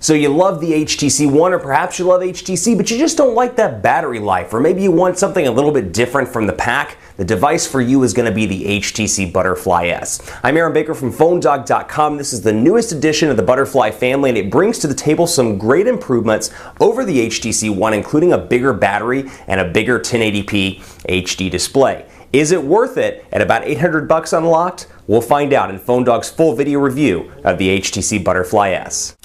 So you love the HTC One, or perhaps you love HTC, but you just don't like that battery life, or maybe you want something a little bit different from the pack. The device for you is going to be the HTC Butterfly S. I'm Aaron Baker from PhoneDog.com. This is the newest edition of the Butterfly family, and it brings to the table some great improvements over the HTC One, including a bigger battery and a bigger 1080p HD display. Is it worth it at about $800 unlocked? We'll find out in PhoneDog's full video review of the HTC Butterfly S.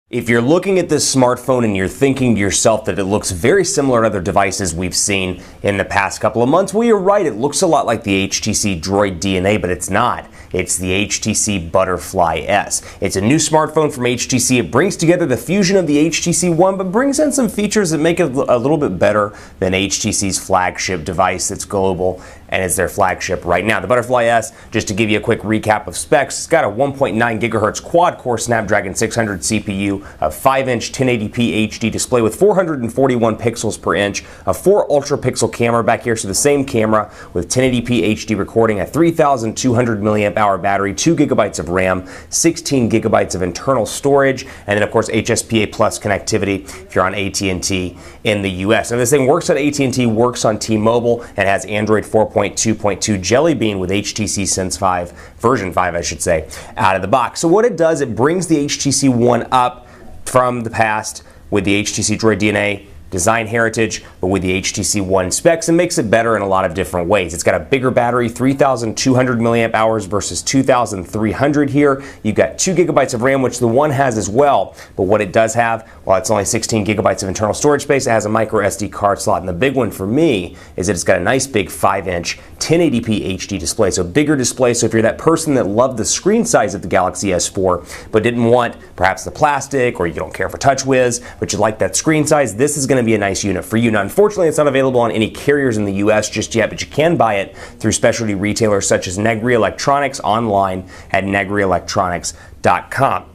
If you're looking at this smartphone and you're thinking to yourself that it looks very similar to other devices we've seen in the past couple of months, well, you're right. It looks a lot like the HTC Droid DNA, but it's not. It's the HTC Butterfly S. It's a new smartphone from HTC. It brings together the fusion of the HTC One, but brings in some features that make it a little bit better than HTC's flagship device that's global and is their flagship right now. The Butterfly S, just to give you a quick recap of specs, it's got a 1.9 gigahertz quad-core Snapdragon 600 CPU, a 5-inch 1080p HD display with 441 pixels per inch, a 4 ultra-pixel camera back here, so the same camera with 1080p HD recording, a 3,200 milliamp hour battery, 2 gigabytes of RAM, 16 gigabytes of internal storage, and then of course HSPA Plus connectivity if you're on AT&T in the US. Now this thing works on AT&T, works on T-Mobile, and has Android 4.2.2 Jelly Bean with HTC Sense 5, version 5 I should say, out of the box. So what it does, it brings the HTC One up from the past with the HTC Droid DNA design heritage, but with the HTC One specs, and makes it better in a lot of different ways. It's got a bigger battery, 3,200 milliamp hours versus 2,300 here. You've got 2 gigabytes of RAM, which the One has as well, but what it does have, well, it's only 16 gigabytes of internal storage space. It has a micro SD card slot, and the big one for me is that it's got a nice big 5-inch 1080p HD display, so bigger display. So if you're that person that loved the screen size of the Galaxy S4, but didn't want perhaps the plastic, or you don't care for TouchWiz, but you like that screen size, this is going to be a nice unit for you. Now, unfortunately, it's not available on any carriers in the US just yet, but you can buy it through specialty retailers such as Negri Electronics online at negrielectronics.com.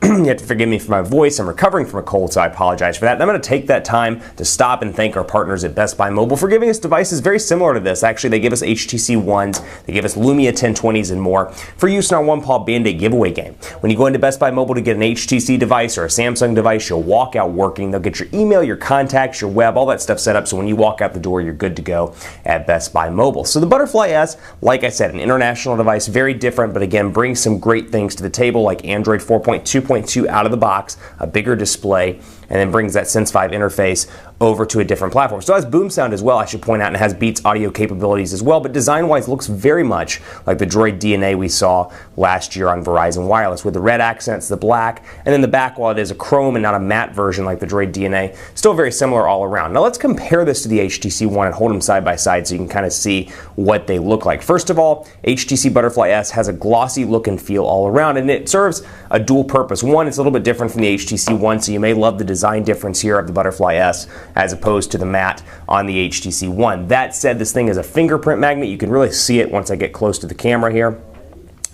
You have to forgive me for my voice. I'm recovering from a cold, so I apologize for that. And I'm going to take that time to stop and thank our partners at Best Buy Mobile for giving us devices very similar to this. Actually, they give us HTC Ones, they give us Lumia 1020s and more for use in our One Paw Band-Aid giveaway game. When you go into Best Buy Mobile to get an HTC device or a Samsung device, you'll walk out working. They'll get your email, your contacts, your web, all that stuff set up, so when you walk out the door, you're good to go at Best Buy Mobile. So the Butterfly S, like I said, an international device, very different, but again, brings some great things to the table, like Android 4.2.2 out of the box, a bigger display, and then brings that Sense 5 interface over to a different platform. So it has boom sound as well, I should point out, and it has Beats audio capabilities as well, but design-wise looks very much like the Droid DNA we saw last year on Verizon Wireless, with the red accents, the black, and then the back, while it is a chrome and not a matte version like the Droid DNA, still very similar all around. Now let's compare this to the HTC One and hold them side by side so you can kind of see what they look like. First of all, HTC Butterfly S has a glossy look and feel all around, and it serves a dual purpose. One, it's a little bit different from the HTC One, so you may love the design difference here of the Butterfly S as opposed to the matte on the HTC One. That said, this thing is a fingerprint magnet. You can really see it once I get close to the camera here,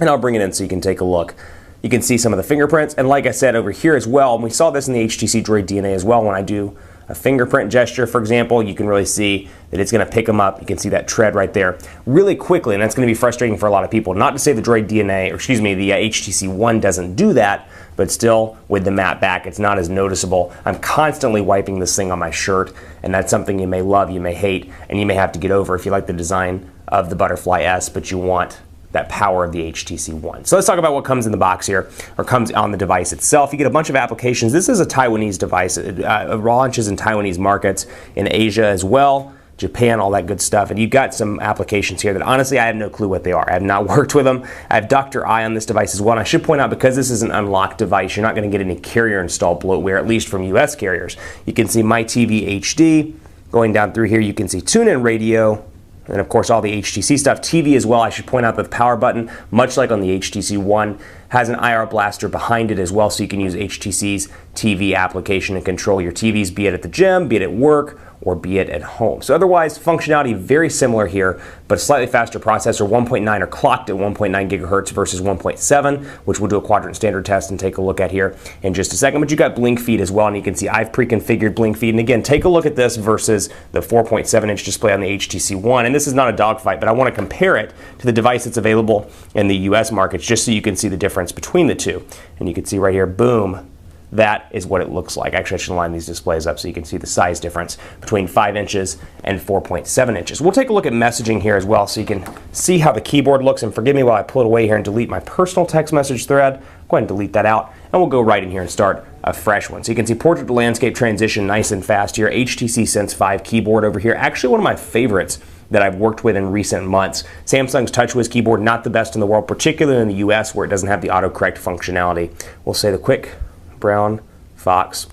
and I'll bring it in so you can take a look. You can see some of the fingerprints, and like I said over here as well, and we saw this in the HTC Droid DNA as well, when I do a fingerprint gesture, for example, you can really see that it's going to pick them up. You can see that tread right there really quickly, and that's going to be frustrating for a lot of people. Not to say the Droid DNA, or excuse me, the HTC One doesn't do that, but still, with the matte back, it's not as noticeable. I'm constantly wiping this thing on my shirt, and that's something you may love, you may hate, and you may have to get over if you like the design of the Butterfly S, but you want that power of the HTC One. So let's talk about what comes in the box here, or comes on the device itself. You get a bunch of applications. This is a Taiwanese device. It launches in Taiwanese markets, in Asia as well, Japan, all that good stuff. And you've got some applications here that honestly I have no clue what they are. I have not worked with them. I have Dr. I on this device as well. And I should point out, because this is an unlocked device, you're not going to get any carrier installed bloatware, at least from US carriers. You can see My TV HD. Going down through here, you can see TuneIn Radio, and of course all the HTC stuff. TV as well, I should point out that the power button, much like on the HTC One, has an IR blaster behind it as well, so you can use HTC's TV application and control your TVs, be it at the gym, be it at work, or be it at home. So otherwise, functionality very similar here, but a slightly faster processor, 1.9 or clocked at 1.9 gigahertz versus 1.7, which we'll do a quadrant standard test and take a look at here in just a second. But you got blink feed as well, and you can see I've pre-configured blink feed. And again, take a look at this versus the 4.7-inch display on the HTC One. And this is not a dogfight, but I want to compare it to the device that's available in the US markets just so you can see the difference difference between the two. And you can see right here, boom, that is what it looks like. Actually, I should line these displays up so you can see the size difference between 5 inches and 4.7 inches. We'll take a look at messaging here as well so you can see how the keyboard looks. And forgive me while I pull it away here and delete my personal text message thread. Go ahead and delete that out, and we'll go right in here and start a fresh one. So you can see portrait to landscape transition nice and fast here. HTC Sense 5 keyboard over here. Actually one of my favorites that I've worked with in recent months. Samsung's TouchWiz keyboard, not the best in the world, particularly in the US where it doesn't have the autocorrect functionality. We'll say the Quick Brown Fox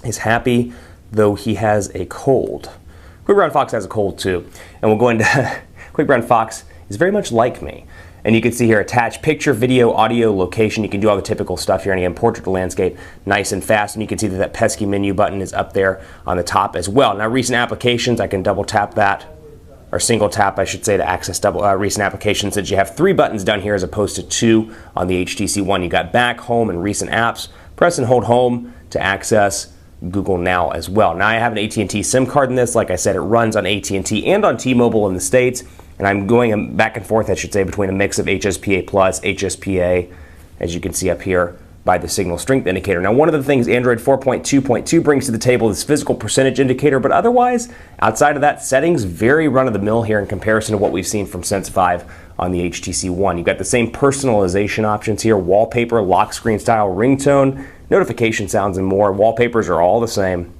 is happy, though he has a cold. Quick Brown Fox has a cold too. And we'll go into Quick Brown Fox is very much like me. And you can see here, attach picture, video, audio, location. You can do all the typical stuff here. And again, portrait to landscape, nice and fast. And you can see that that pesky menu button is up there on the top as well. Now, recent applications, I can double tap that, or single tap, I should say, to access recent applications, since you have 3 buttons down here as opposed to 2 on the HTC One. You got back, home, and recent apps. Press and hold home to access Google Now as well. Now, I have an AT&T SIM card in this. Like I said, it runs on AT&T and on T-Mobile in the States. And I'm going back and forth, I should say, between a mix of HSPA Plus, HSPA, as you can see up here by the signal strength indicator. Now, one of the things Android 4.2.2 brings to the table is physical percentage indicator, but otherwise, outside of that, settings very run-of-the-mill here in comparison to what we've seen from Sense 5 on the HTC One. You've got the same personalization options here: wallpaper, lock screen style, ringtone, notification sounds, and more. Wallpapers are all the same.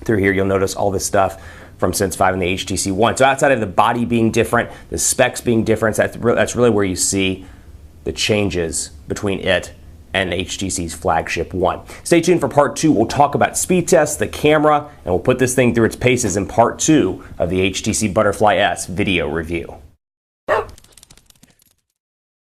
Through here, you'll notice all this stuff from Sense 5 and the HTC One. So outside of the body being different, the specs being different, that's really where you see the changes between it and HTC's flagship One. Stay tuned for part 2. We'll talk about speed tests, the camera, and we'll put this thing through its paces in part 2 of the HTC Butterfly S video review.